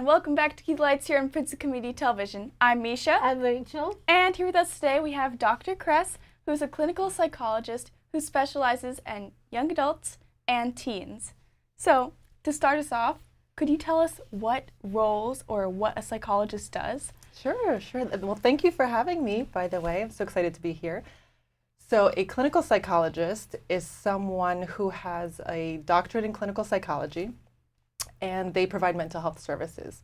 welcome back to Key Lights here on Princeton Community Television. I'm Misha. I'm Rachel. And here with us today we have Dr. Kress, who's a clinical psychologist who specializes in young adults and teens. So, to start us off, could you tell us what roles or what a psychologist does? Sure. Well, thank you for having me, by the way. I'm so excited to be here. So a clinical psychologist is someone who has a doctorate in clinical psychology, and they provide mental health services.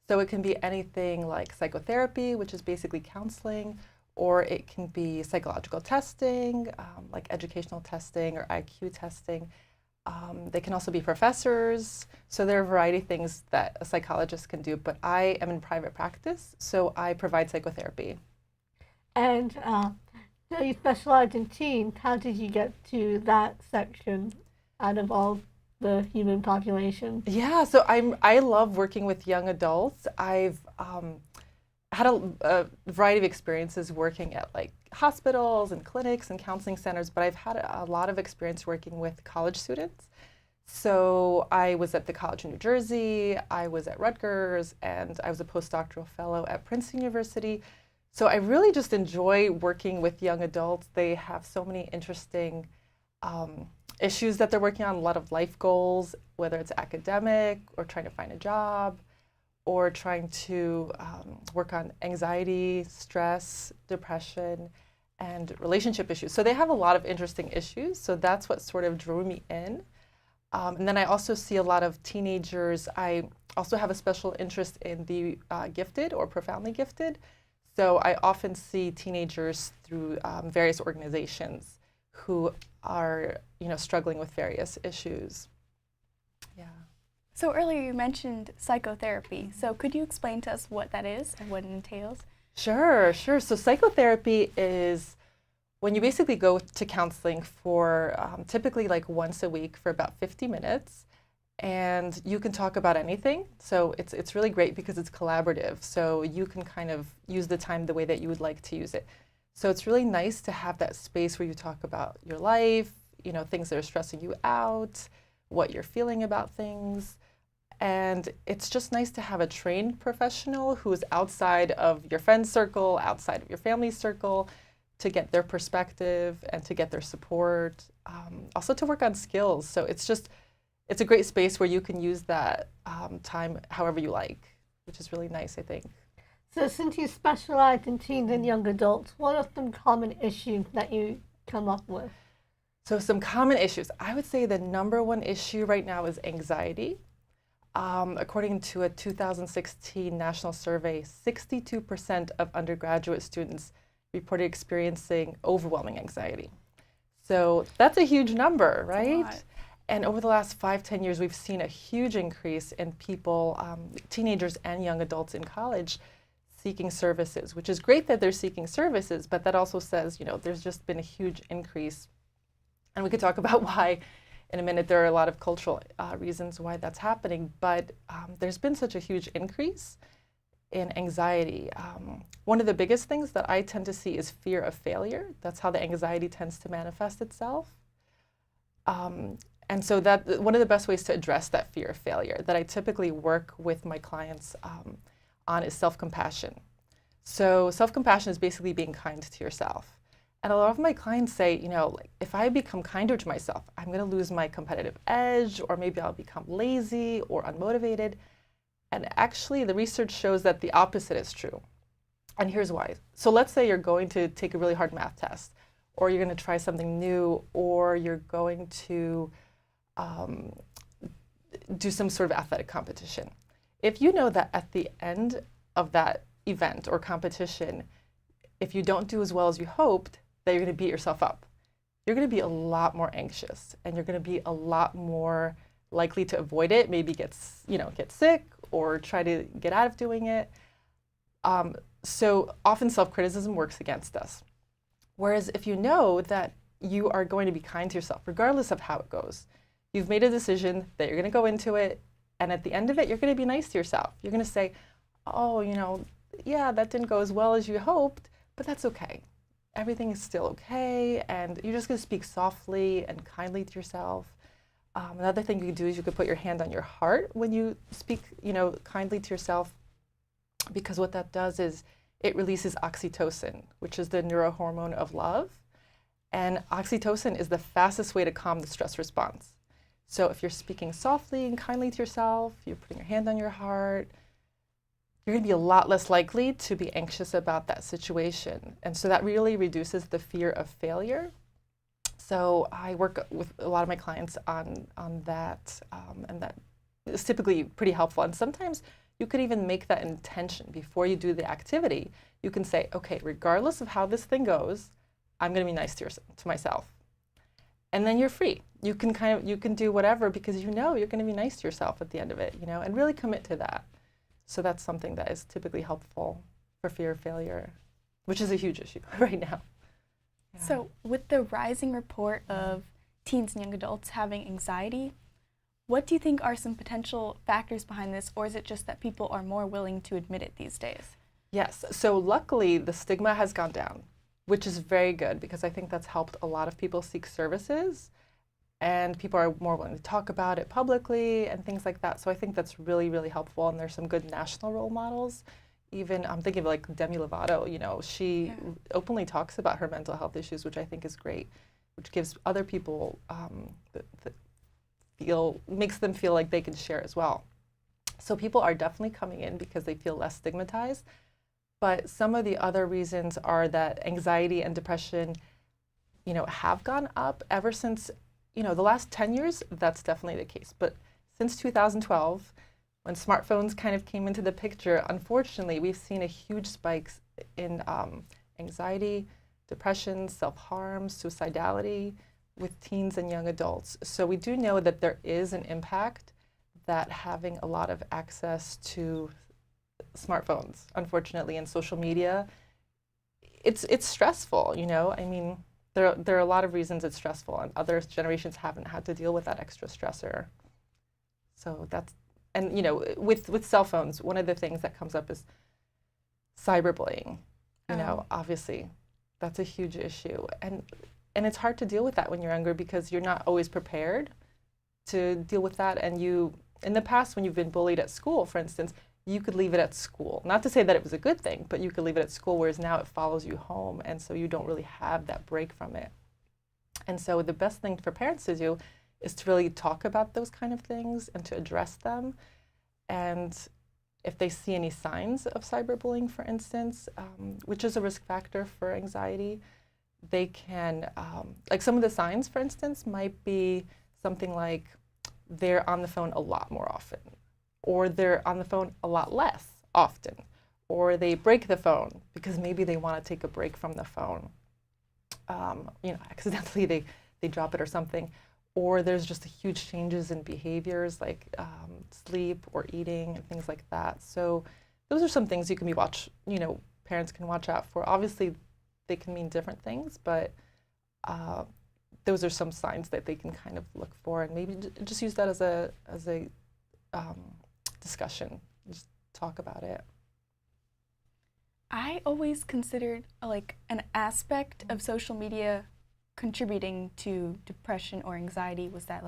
So it can be anything like psychotherapy, which is basically counseling, or it can be psychological testing, like educational testing or IQ testing. They can also be professors. So there are a variety of things that a psychologist can do, but I am in private practice, so I provide psychotherapy. And so you specialize in teens. How did you get to that section out of all the human population? Yeah, so I love working with young adults. I've had a variety of experiences working at like hospitals and clinics and counseling centers, but I've had a lot of experience working with college students. So I was at the College of New Jersey, I was at Rutgers, and I was a postdoctoral fellow at Princeton University. So I really just enjoy working with young adults. They have so many interesting issues that they're working on, a lot of life goals, whether it's academic or trying to find a job or trying to work on anxiety, stress, depression, and relationship issues. So they have a lot of interesting issues. So that's what sort of drew me in. And then I also see a lot of teenagers. I also have a special interest in the gifted or profoundly gifted. So I often see teenagers through various organizations who are, struggling with various issues. Yeah. So earlier you mentioned psychotherapy. So could you explain to us what that is and what it entails? Sure. So psychotherapy is when you basically go to counseling for typically like once a week for about 50 minutes, and you can talk about anything. So it's really great because it's collaborative. So you can kind of use the time the way that you would like to use it. So it's really nice to have that space where you talk about your life, things that are stressing you out, what you're feeling about things. And it's just nice to have a trained professional who's outside of your friend's circle, outside of your family's circle, to get their perspective and to get their support, also to work on skills. So it's a great space where you can use that time however you like, which is really nice, I think. So since you specialize in teens and young adults, what are some common issues that you come up with? So some common issues. I would say the number one issue right now is anxiety. According to a 2016 national survey, 62% of undergraduate students reported experiencing overwhelming anxiety. So that's a huge number, right? And over the last 5-10 years, we've seen a huge increase in people, teenagers and young adults in college, seeking services, which is great that they're seeking services, but that also says, there's just been a huge increase. And we could talk about why in a minute. There are a lot of cultural reasons why that's happening, but there's been such a huge increase in anxiety. One of the biggest things that I tend to see is fear of failure. That's how the anxiety tends to manifest itself. And so that one of the best ways to address that fear of failure that I typically work with my clients on is self-compassion. So self-compassion is basically being kind to yourself. And a lot of my clients say, like, if I become kinder to myself, I'm going to lose my competitive edge, or maybe I'll become lazy or unmotivated. And actually, the research shows that the opposite is true. And here's why. So let's say you're going to take a really hard math test, or you're going to try something new, or you're going to do some sort of athletic competition. If you know that at the end of that event or competition, if you don't do as well as you hoped, that you're going to beat yourself up, you're going to be a lot more anxious, and you're going to be a lot more likely to avoid it, maybe get sick or try to get out of doing it. So often self-criticism works against us. Whereas if you know that you are going to be kind to yourself, regardless of how it goes, you've made a decision that you're going to go into it, and at the end of it, you're going to be nice to yourself. You're going to say, oh, yeah, that didn't go as well as you hoped, but that's okay. Everything is still okay, and you're just going to speak softly and kindly to yourself. Another thing you could do is you could put your hand on your heart when you speak, kindly to yourself, because what that does is it releases oxytocin, which is the neurohormone of love. And oxytocin is the fastest way to calm the stress response. So if you're speaking softly and kindly to yourself, you're putting your hand on your heart, you're going to be a lot less likely to be anxious about that situation. And so that really reduces the fear of failure. So I work with a lot of my clients on that, and that is typically pretty helpful. And sometimes you could even make that intention before you do the activity. You can say, okay, regardless of how this thing goes, I'm going to be nice to myself. And then you're free. You can do whatever, because you're going to be nice to yourself at the end of it, and really commit to that. So that's something that is typically helpful for fear of failure, which is a huge issue right now. Yeah. So with the rising report of teens and young adults having anxiety, what do you think are some potential factors behind this, or is it just that people are more willing to admit it these days? Yes, so luckily the stigma has gone down, which is very good, because I think that's helped a lot of people seek services, and people are more willing to talk about it publicly and things like that. So I think that's really, really helpful, and there's some good national role models. Even I'm thinking of like Demi Lovato, she openly talks about her mental health issues, which I think is great, which gives other people, makes them feel like they can share as well. So people are definitely coming in because they feel less stigmatized. But some of the other reasons are that anxiety and depression, have gone up ever since, the last 10 years, that's definitely the case. But since 2012, when smartphones kind of came into the picture, unfortunately, we've seen a huge spikes in anxiety, depression, self-harm, suicidality with teens and young adults. So we do know that there is an impact that having a lot of access to smartphones, unfortunately, and social media, it's stressful, I mean, there are a lot of reasons it's stressful, and other generations haven't had to deal with that extra stressor. So that's, and with cell phones, one of the things that comes up is cyberbullying. Obviously, that's a huge issue, and it's hard to deal with that when you're younger, because you're not always prepared to deal with that. And in the past, when you've been bullied at school, for instance, you could leave it at school. Not to say that it was a good thing, but you could leave it at school, whereas now it follows you home, and so you don't really have that break from it. And so the best thing for parents to do is to really talk about those kind of things and to address them. And if they see any signs of cyberbullying, for instance, which is a risk factor for anxiety, they can, like some of the signs, for instance, might be something like they're on the phone a lot more often, or they're on the phone a lot less often, or they break the phone because maybe they want to take a break from the phone. Accidentally they drop it or something, or there's just huge changes in behaviors like sleep or eating and things like that. So those are some things you can parents can watch out for. Obviously, they can mean different things, but those are some signs that they can kind of look for, and maybe just use that as a discussion. Just talk about it. I always considered like an aspect of social media contributing to depression or anxiety was that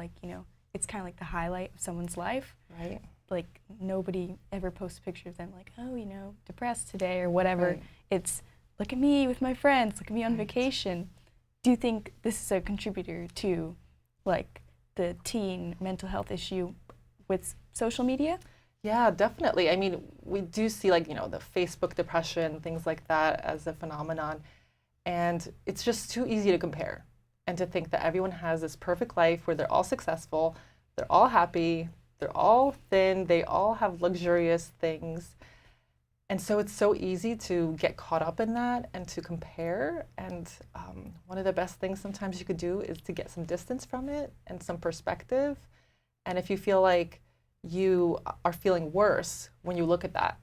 it's kind of like the highlight of someone's life. Right. Like nobody ever posts a picture of them like, oh, depressed today or whatever. Right. It's look at me with my friends, look at me on Right. vacation. Do you think this is a contributor to like the teen mental health issue with social media? Yeah, definitely. I mean, we do see the Facebook depression, things like that as a phenomenon. And it's just too easy to compare and to think that everyone has this perfect life where they're all successful, they're all happy, they're all thin, they all have luxurious things. And so it's so easy to get caught up in that and to compare. And one of the best things sometimes you could do is to get some distance from it and some perspective. And if you feel like you are feeling worse when you look at that,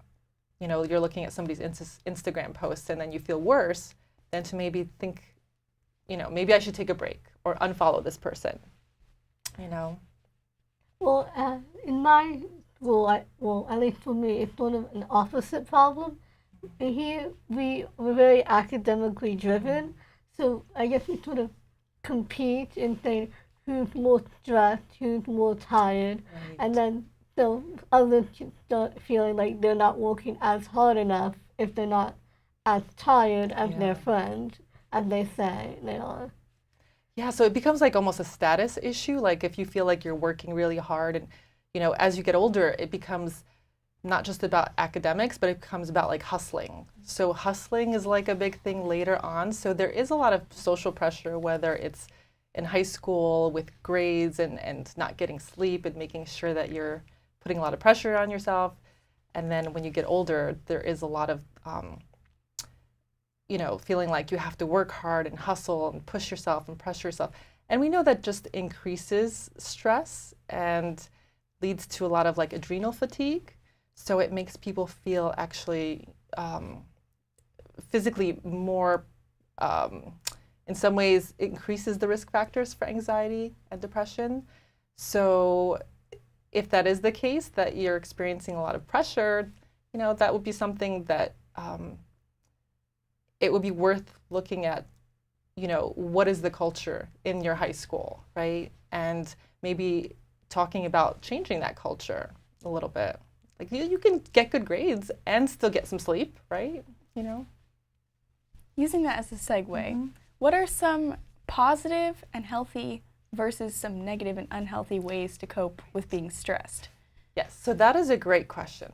you're looking at somebody's Instagram post and then you feel worse, then to maybe think, maybe I should take a break or unfollow this person, Well, in my school, at least for me, it's sort of an opposite problem. And here we were very academically driven, so I guess we sort of compete and say who's more stressed, who's more tired, Right. and then the others start feeling like they're not working as hard enough if they're not as tired as Yeah. their friends, as they say they are. Yeah, so it becomes like almost a status issue. Like if you feel like you're working really hard and, as you get older, it becomes not just about academics, but it becomes about like hustling. So hustling is like a big thing later on. So there is a lot of social pressure, whether it's in high school with grades and not getting sleep and making sure that you're putting a lot of pressure on yourself. And then when you get older, there is a lot of, feeling like you have to work hard and hustle and push yourself and pressure yourself. And we know that just increases stress and leads to a lot of like adrenal fatigue. So it makes people feel actually physically more, in some ways, increases the risk factors for anxiety and depression. So if that is the case, that you're experiencing a lot of pressure, that would be something that it would be worth looking at, what is the culture in your high school, right? And maybe talking about changing that culture a little bit. Like you can get good grades and still get some sleep, right? Using that as a segue, what are some positive and healthy versus some negative and unhealthy ways to cope with being stressed? Yes, so that is a great question.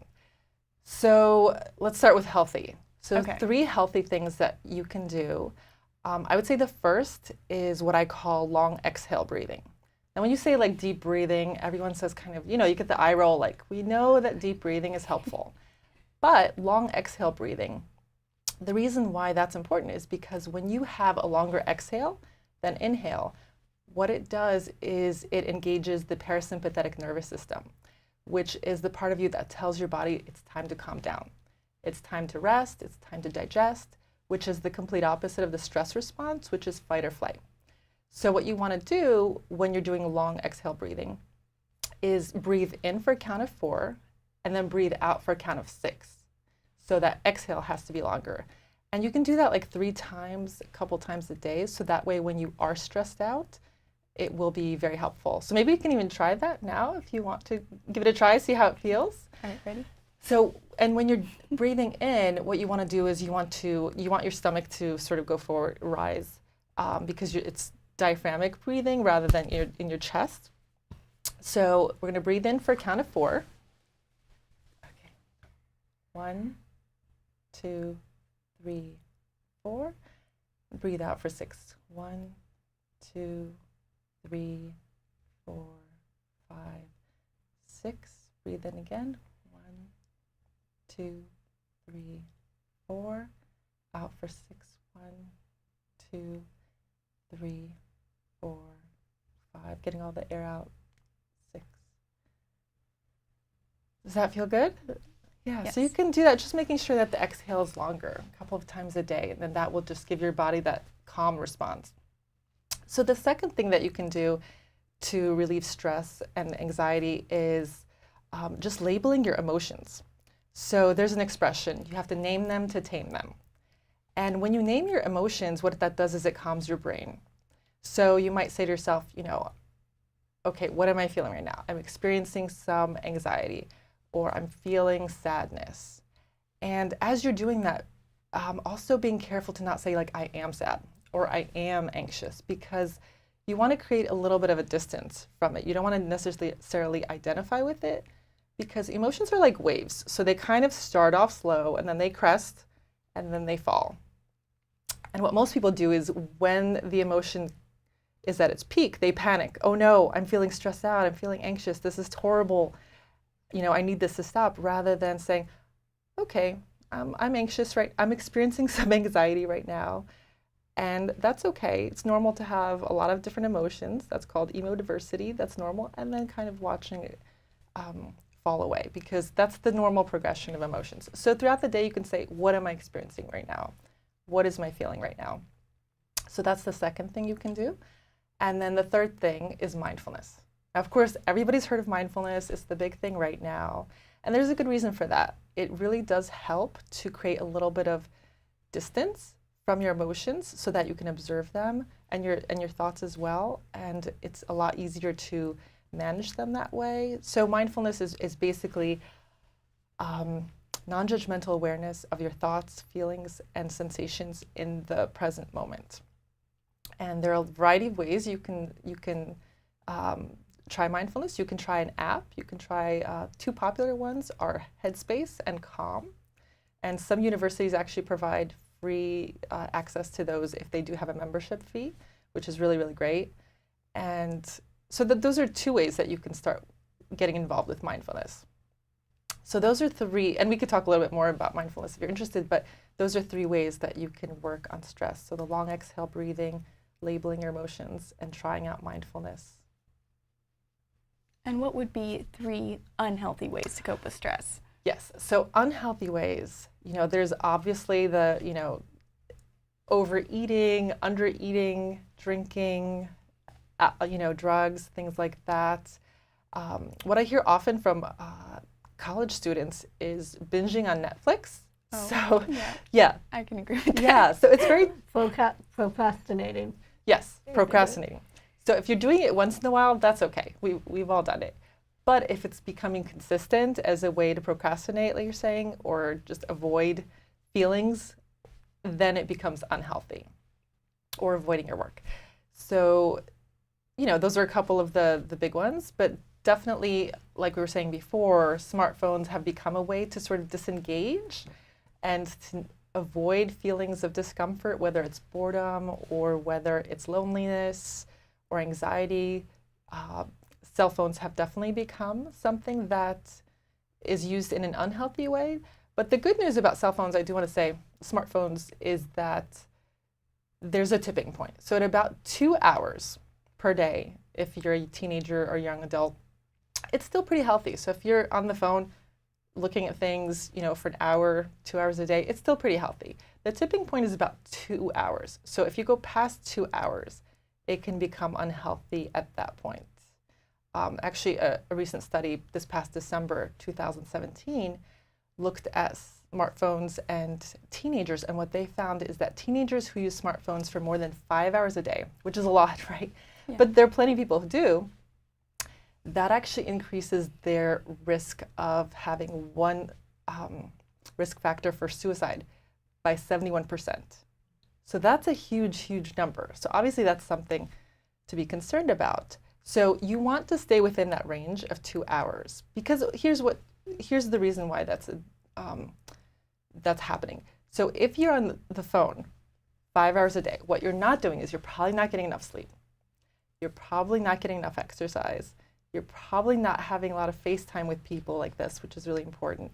So let's start with healthy. So Okay. 3 healthy things that you can do. I would say the first is what I call long exhale breathing. And when you say like deep breathing, everyone says kind of, you get the eye roll, like we know that deep breathing is helpful. But long exhale breathing, the reason why that's important is because when you have a longer exhale than inhale, what it does is it engages the parasympathetic nervous system, which is the part of you that tells your body it's time to calm down. It's time to rest, it's time to digest, which is the complete opposite of the stress response, which is fight or flight. So what you want to do when you're doing long exhale breathing is breathe in for a count of 4 and then breathe out for a count of 6. So that exhale has to be longer. And you can do that like 3 times, a couple times a day. So that way when you are stressed out, it will be very helpful. So maybe you can even try that now if you want to give it a try, see how it feels. All right, ready? So, and when you're breathing in, what you want to do is you want your stomach to sort of go forward, rise, because it's diaphragmatic breathing rather than in your chest. So we're going to breathe in for a count of 4. Okay. 1, 2, 3, 4. Breathe out for 6. 1, 2, 3, 4, 5, 6. Breathe in again. 1, 2, 3, 4. Out for 6. 1, 2, 3, 4, 5. Getting all the air out. 6. Does that feel good? Yeah, Yes. So you can do that, just making sure that the exhale is longer, a couple of times a day, and then that will just give your body that calm response. So the second thing that you can do to relieve stress and anxiety is just labeling your emotions. So there's an expression, you have to name them to tame them. And when you name your emotions, what that does is it calms your brain. So you might say to yourself, okay, what am I feeling right now? I'm experiencing some anxiety, or I'm feeling sadness. And as you're doing that, also being careful to not say like, I am sad, or I am anxious, because you want to create a little bit of a distance from it. You don't want to necessarily identify with it, because emotions are like waves. So they kind of start off slow, and then they crest, and then they fall. And what most people do is when the emotion is at its peak, they panic. Oh no, I'm feeling stressed out, I'm feeling anxious, this is horrible. I need this to stop, rather than saying, okay, I'm anxious, right? I'm experiencing some anxiety right now. And that's okay. It's normal to have a lot of different emotions. That's called emodiversity. That's normal. And then kind of watching it fall away, because that's the normal progression of emotions. So throughout the day, you can say, what am I experiencing right now? What is my feeling right now? So that's the second thing you can do. And then the third thing is mindfulness. Now, of course, everybody's heard of mindfulness. It's the big thing right now. And there's a good reason for that. It really does help to create a little bit of distance from your emotions so that you can observe them and your thoughts as well. And it's a lot easier to manage them that way. So mindfulness is basically non-judgmental awareness of your thoughts, feelings, and sensations in the present moment. And there are a variety of ways you can try mindfulness. You can try an app. You can try two popular ones are Headspace and Calm. And some universities actually provide free access to those if they do have a membership fee, which is really, really great. And so those are two ways that you can start getting involved with mindfulness. So those are three, and we could talk a little bit more about mindfulness if you're interested, but those are three ways that you can work on stress. So the long exhale breathing, labeling your emotions, and trying out mindfulness. And what would be 3 unhealthy ways to cope with stress? Yes, so unhealthy ways, there's obviously the, overeating, undereating, drinking, drugs, things like that. What I hear often from college students is binging on Netflix. Oh, so, yeah. I can agree with that. Yeah, so it's very... Procrastinating. Yes, procrastinating. So if you're doing it once in a while, that's okay. We've all done it. But if it's becoming consistent as a way to procrastinate, like you're saying, or just avoid feelings, then it becomes unhealthy, or avoiding your work. So, those are a couple of the big ones, but definitely, like we were saying before, smartphones have become a way to sort of disengage and to avoid feelings of discomfort, whether it's boredom or whether it's loneliness or anxiety. Cell phones have definitely become something that is used in an unhealthy way. But the good news about cell phones, I do want to say, smartphones, is that there's a tipping point. So at about 2 hours per day, if you're a teenager or young adult, it's still pretty healthy. So if you're on the phone looking at things, for an hour, 2 hours a day, it's still pretty healthy. The tipping point is about 2 hours. So if you go past 2 hours, it can become unhealthy at that point. Actually, a recent study this past December 2017 looked at smartphones and teenagers, and what they found is that teenagers who use smartphones for more than 5 hours a day, which is a lot, right? Yeah. But there are plenty of people who do, that actually increases their risk of having one risk factor for suicide by 71%. So that's a huge, huge number. So obviously that's something to be concerned about. So you want to stay within that range of 2 hours, because here's the reason why that's happening. So if you're on the phone 5 hours a day, what you're not doing is you're probably not getting enough sleep. You're probably not getting enough exercise. You're probably not having a lot of FaceTime with people like this, which is really important.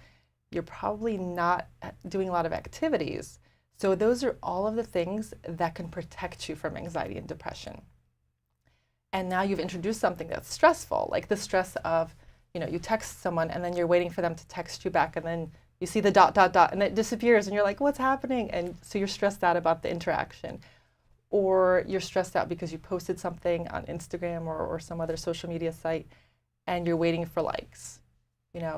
You're probably not doing a lot of activities. So those are all of the things that can protect you from anxiety and depression. And now you've introduced something that's stressful, like the stress of, you text someone and then you're waiting for them to text you back, and then you see the ... and it disappears and you're like, what's happening? And so you're stressed out about the interaction. Or you're stressed out because you posted something on Instagram or some other social media site and you're waiting for likes,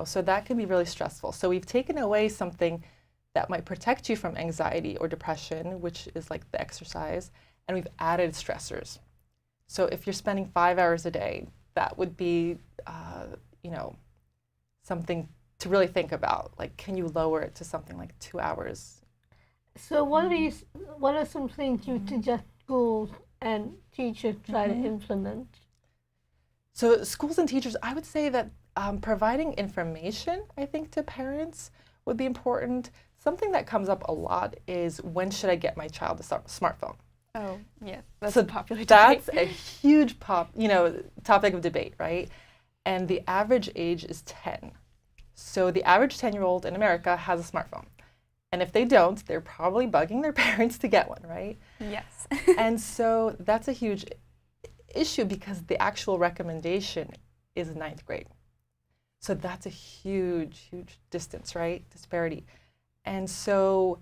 so that can be really stressful. So we've taken away something that might protect you from anxiety or depression, which is like the exercise, and we've added stressors. So if you're spending 5 hours a day, that would be, something to really think about. Like, can you lower it to something like 2 hours? So what are some things you suggest schools and teachers try to implement? So schools and teachers, I would say that providing information, I think, to parents would be important. Something that comes up a lot is, when should I get my child a smartphone? Oh, yeah, that's a popular debate. That's a huge topic of debate, right? And the average age is 10. So the average 10-year-old in America has a smartphone. And if they don't, they're probably bugging their parents to get one, right? Yes. And so that's a huge issue, because the actual recommendation is 9th grade. So that's a huge, huge distance, right? Disparity. And so,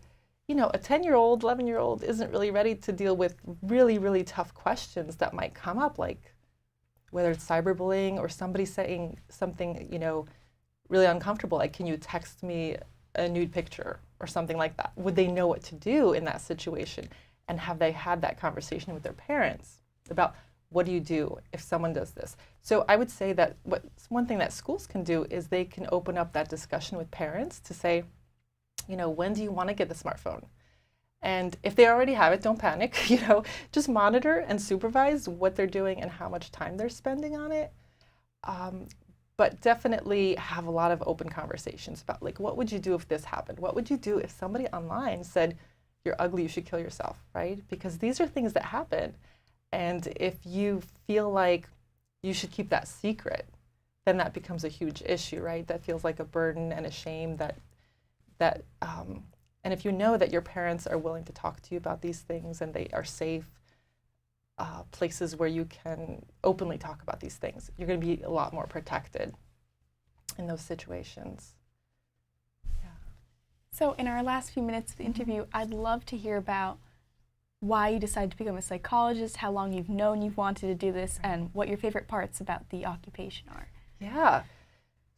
a 10-year-old, 11-year-old isn't really ready to deal with really, really tough questions that might come up, like whether it's cyberbullying or somebody saying something, really uncomfortable, like, can you text me a nude picture? or something like that? Would they know what to do in that situation? And have they had that conversation with their parents about what do you do if someone does this? So I would say that one thing that schools can do is they can open up that discussion with parents to say, when do you want to get the smartphone? And if they already have it, don't panic, just monitor and supervise what they're doing and how much time they're spending on it. But definitely have a lot of open conversations about, like, what would you do if this happened? What would you do if somebody online said, you're ugly, you should kill yourself, right? Because these are things that happen. And if you feel like you should keep that secret, then that becomes a huge issue, right? That feels like a burden and a shame and if you know that your parents are willing to talk to you about these things and they are safe places where you can openly talk about these things, you're going to be a lot more protected in those situations. So in our last few minutes of the interview, I'd love to hear about why you decided to become a psychologist, how long you've known you've wanted to do this, and what your favorite parts about the occupation are. Yeah.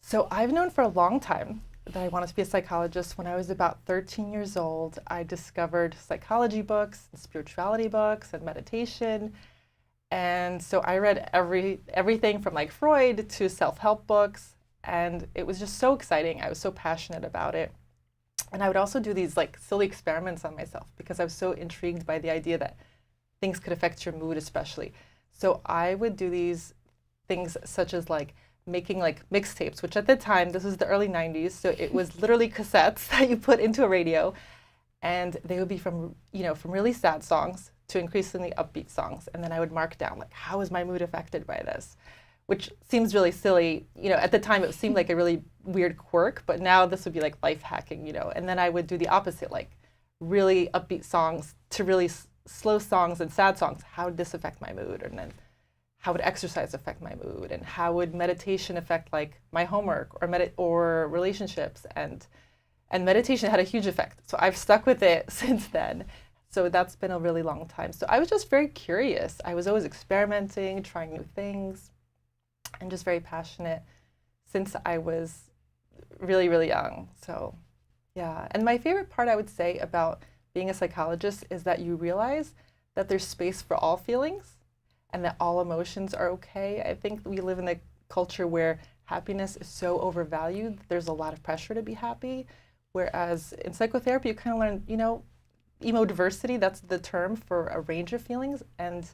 So I've known for a long time that I wanted to be a psychologist. When I was about 13 years old, I discovered psychology books, and spirituality books, and meditation. And so I read everything from like Freud to self-help books, and it was just so exciting. I was so passionate about it. And I would also do these like silly experiments on myself because I was so intrigued by the idea that things could affect your mood especially. So I would do these things such as like making like mixtapes, which at the time, this was the early 90s, so it was literally cassettes that you put into a radio, and they would be from really sad songs to increasingly upbeat songs. And then I would mark down like, how is my mood affected by this? Which seems really silly. At the time it seemed like a really weird quirk, but now this would be like life hacking, And then I would do the opposite, like really upbeat songs to really slow songs and sad songs. How would this affect my mood? And then how would exercise affect my mood? And how would meditation affect like my homework or relationships? And meditation had a huge effect. So I've stuck with it since then. So that's been a really long time. So I was just very curious. I was always experimenting, trying new things. And just very passionate since I was really, really young. So, yeah. And my favorite part, I would say, about being a psychologist is that you realize that there's space for all feelings and that all emotions are okay. I think we live in a culture where happiness is so overvalued. There's a lot of pressure to be happy. Whereas in psychotherapy, you kind of learn, emodiversity, that's the term for a range of feelings. And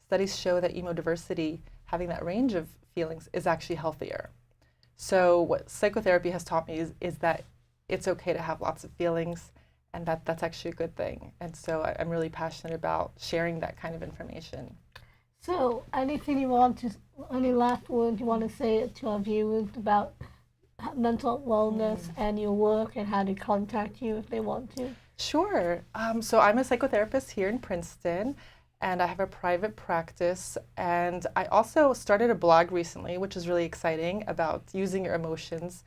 studies show that emodiversity, having that range of feelings, is actually healthier. So what psychotherapy has taught me is that it's okay to have lots of feelings, and that's actually a good thing. And so I'm really passionate about sharing that kind of information. So any last words you want to say to our viewers about mental wellness and your work and how to contact you if they want to? Sure. So I'm a psychotherapist here in Princeton, and I have a private practice. And I also started a blog recently, which is really exciting, about using your emotions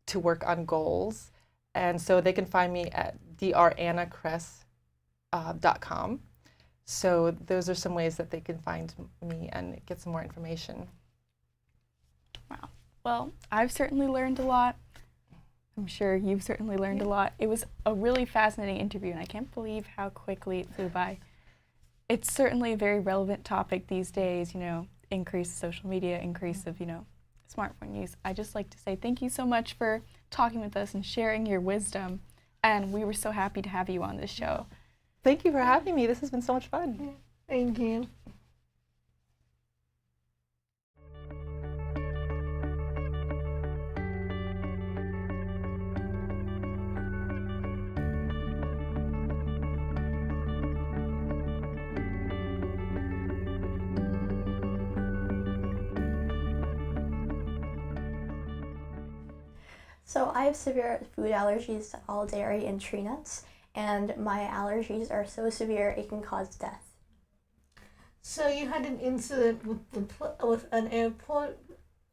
to work on goals. And so they can find me at dranakress.com. So those are some ways that they can find me and get some more information. Wow. Well, I've certainly learned a lot. I'm sure you've certainly learned a lot. It was a really fascinating interview, and I can't believe how quickly it flew by. It's certainly a very relevant topic these days, increase of social media, increase of, smartphone use. I just like to say thank you so much for talking with us and sharing your wisdom. And we were so happy to have you on this show. Thank you for having me. This has been so much fun. Yeah, thank you. So I have severe food allergies to all dairy and tree nuts, and my allergies are so severe it can cause death. So you had an incident with an airport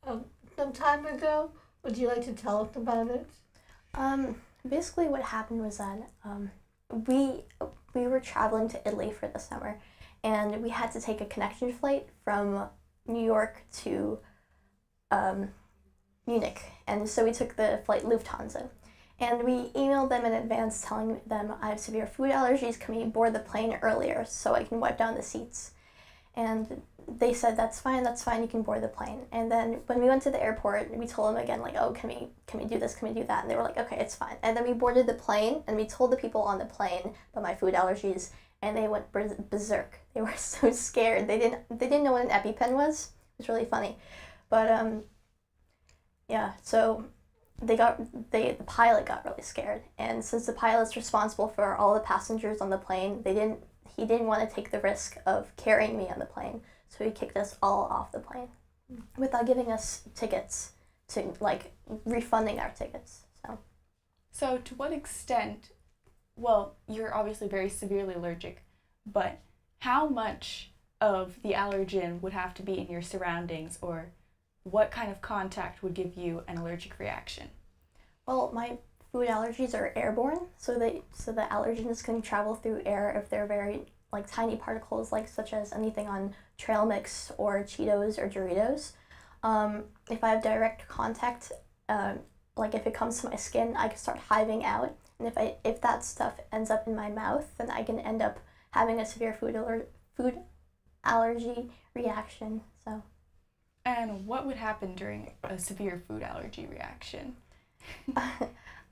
some time ago. Would you like to tell us about it? Basically what happened was that we were traveling to Italy for the summer, and we had to take a connection flight from New York to Munich, and so we took the flight Lufthansa. And we emailed them in advance telling them I have severe food allergies, can we board the plane earlier so I can wipe down the seats? And they said, that's fine, you can board the plane. And then when we went to the airport, we told them again, like, oh, can we do this, can we do that? And they were like, okay, it's fine. And then we boarded the plane, and we told the people on the plane about my food allergies, and they went berserk. They were so scared. They didn't know what an EpiPen was. It was really funny. But, yeah, so the pilot got really scared. And since the pilot's responsible for all the passengers on the plane, he didn't want to take the risk of carrying me on the plane. So he kicked us all off the plane without giving us tickets to, like, refunding our tickets. So to what extent, well, you're obviously very severely allergic, but how much of the allergen would have to be in your surroundings, or what kind of contact would give you an allergic reaction? Well, my food allergies are airborne, so the allergens can travel through air if they're very, like, tiny particles, like such as anything on trail mix or Cheetos or Doritos. If I have direct contact, like if it comes to my skin, I can start hiving out, and if that stuff ends up in my mouth, then I can end up having a severe food allergy reaction. So. And what would happen during a severe food allergy reaction?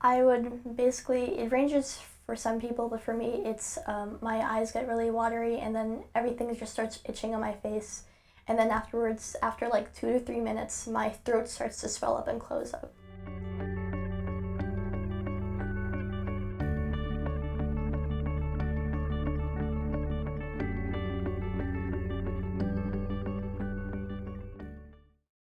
I would basically, it ranges for some people, but for me, it's my eyes get really watery, and then everything just starts itching on my face. And then afterwards, after like 2 to 3 minutes, my throat starts to swell up and close up.